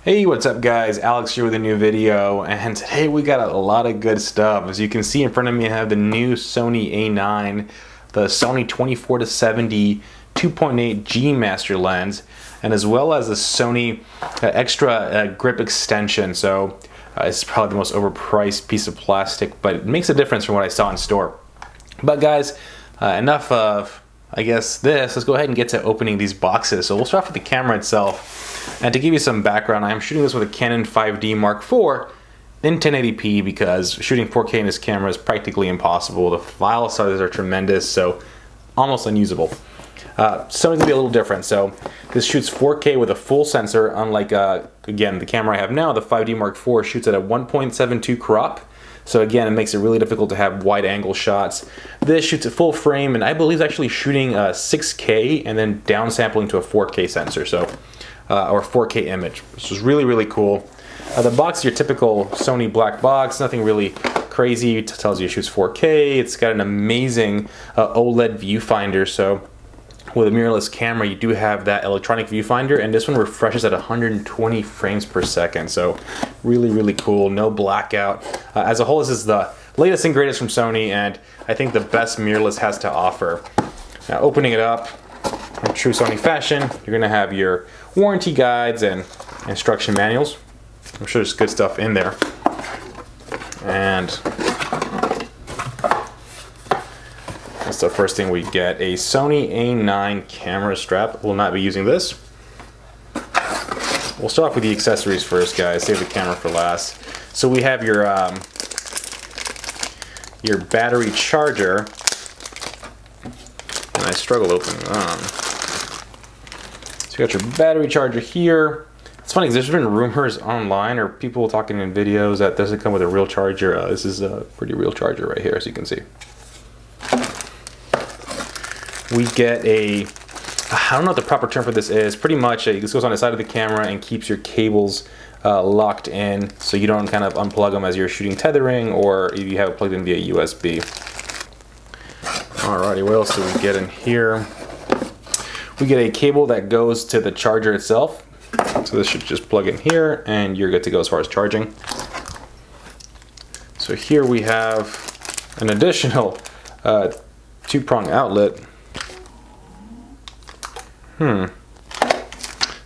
Hey, what's up guys? Alex here with a new video, and today we got a lot of good stuff. As you can see in front of me, I have the new Sony A9, the Sony 24-70 2.8 G Master lens, and as well as the Sony extra grip extension. So it's probably the most overpriced piece of plastic, but it makes a difference from what I saw in store. But guys, enough of, I guess, this. Let's go ahead and get to opening these boxes. So we'll start with the camera itself. And to give you some background, I am shooting this with a Canon 5D Mark IV in 1080p because shooting 4K in this camera is practically impossible. The file sizes are tremendous, so almost unusable. Sony's gonna be a little different. So this shoots 4K with a full sensor, unlike, again, the camera I have now, the 5D Mark IV shoots at a 1.72 crop. So again, it makes it really difficult to have wide angle shots. This shoots at full frame, and I believe it's actually shooting 6K and then downsampling to a 4K sensor, so or 4K image, which is really, really cool. The box is your typical Sony black box, nothing really crazy. It tells you it shoots 4K. It's got an amazing OLED viewfinder, so with a mirrorless camera, you do have that electronic viewfinder, and this one refreshes at 120 frames per second. So really, really cool. No blackout. As a whole, this is the latest and greatest from Sony, and I think the best mirrorless has to offer. Now, opening it up, in true Sony fashion, you're gonna have your warranty guides and instruction manuals. I'm sure there's good stuff in there. And that's the first thing we get, a Sony A9 camera strap. We'll not be using this. We'll start off with the accessories first, guys. Save the camera for last. So we have your battery charger, and I struggle opening it on. So you got your battery charger here. It's funny because there's been rumors online or people talking in videos that doesn't come with a real charger. This is a pretty real charger right here, as you can see. We get a, I don't know what the proper term for this is, pretty much this goes on the side of the camera and keeps your cables locked in so you don't kind of unplug them as you're shooting tethering or if you have it plugged in via USB. Alrighty, what else do we get in here? We get a cable that goes to the charger itself. So this should just plug in here and you're good to go as far as charging. So here we have an additional two-prong outlet.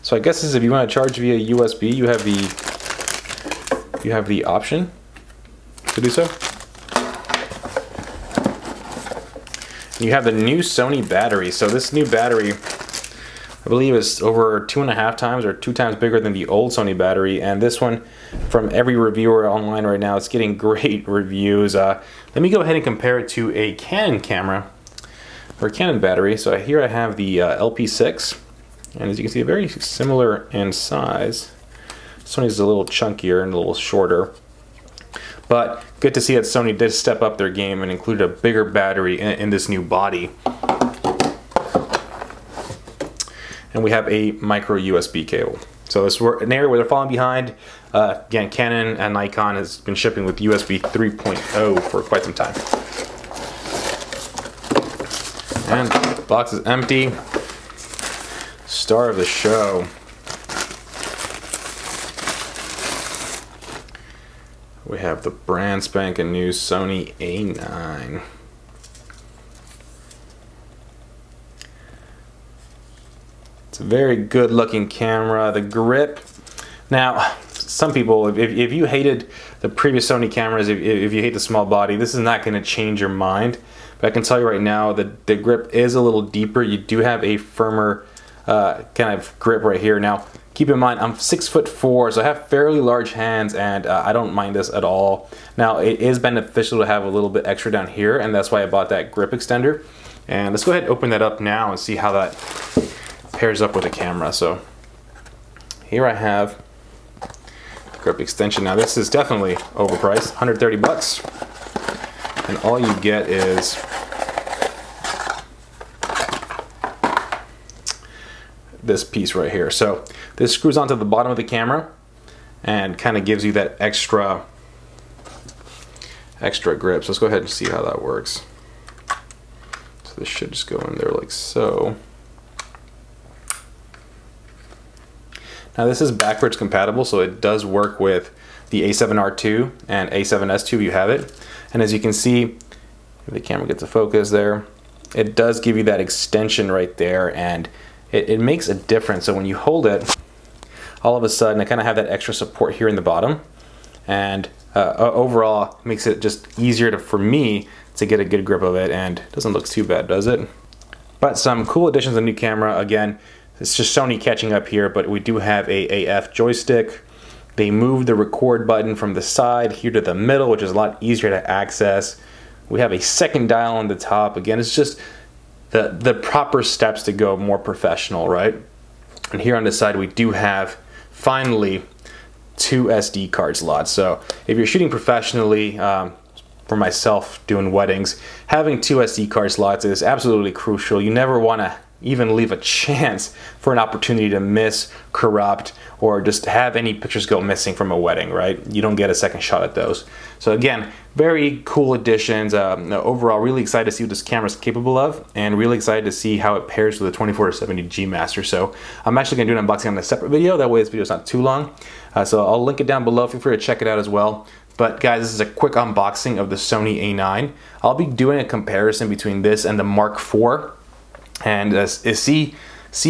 So I guess this is if you want to charge via USB, you have the option to do so. You have the new Sony battery. So this new battery, I believe, is over 2.5 times or 2 times bigger than the old Sony battery. And this one, from every reviewer online right now, it's getting great reviews. Let me go ahead and compare it to a Canon camera or Canon battery. So here I have the LP6, and as you can see, very similar in size. Sony's a little chunkier and a little shorter, but good to see that Sony did step up their game and included a bigger battery in this new body. And we have a micro USB cable. So this is an area where they're falling behind. Again, Canon and Nikon has been shipping with USB 3.0 for quite some time. And the box is empty. Star of the show. We have the brand spanking new Sony A9. It's a very good looking camera. The grip. Now, some people, if you hated the previous Sony cameras, if you hate the small body, this is not going to change your mind. But I can tell you right now that the grip is a little deeper. You do have a firmer kind of grip right here. Now, keep in mind, I'm 6'4", so I have fairly large hands, and I don't mind this at all. Now, it is beneficial to have a little bit extra down here, and that's why I bought that grip extender. And let's go ahead and open that up now and see how that pairs up with the camera. So here I have the grip extension. Now, this is definitely overpriced, 130 bucks. And all you get is this piece right here. So this screws onto the bottom of the camera and kind of gives you that extra grip. So let's go ahead and see how that works. So this should just go in there like so. Now this is backwards compatible, so it does work with the A7R2 and A7S2 if you have it. And as you can see, if the camera gets a focus there, it does give you that extension right there, and it makes a difference. So when you hold it, all of a sudden I kind of have that extra support here in the bottom, and overall makes it just easier for me to get a good grip of it, and it doesn't look too bad, does it? But some cool additions to the new camera. Again, it's just Sony catching up here, but we do have a AF joystick. They moved the record button from the side here to the middle, which is a lot easier to access. We have a second dial on the top. Again, it's just the proper steps to go more professional, right? And here on the side, we do have finally 2 SD card slots. So if you're shooting professionally, for myself doing weddings, having 2 SD card slots is absolutely crucial. You never want to even leave a chance for an opportunity to miss, corrupt, or just have any pictures go missing from a wedding, right? You don't get a second shot at those. So again, very cool additions. Overall, really excited to see what this camera is capable of, and really excited to see how it pairs with the 24-70 G Master. So I'm actually going to do an unboxing on a separate video. That way this video is not too long. So I'll link it down below. Feel free to check it out as well. But guys, this is a quick unboxing of the Sony A9. I'll be doing a comparison between this and the Mark IV, and see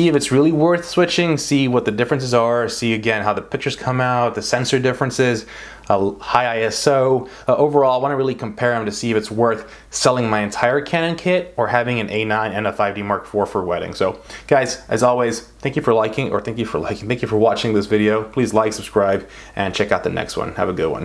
if it's really worth switching, see what the differences are, see again how the pictures come out, the sensor differences, high ISO. Overall, I want to really compare them to see if it's worth selling my entire Canon kit or having an A9 and a 5D Mark IV for wedding. So guys, as always, thank you for watching this video. Please like, subscribe, and check out the next one. Have a good one.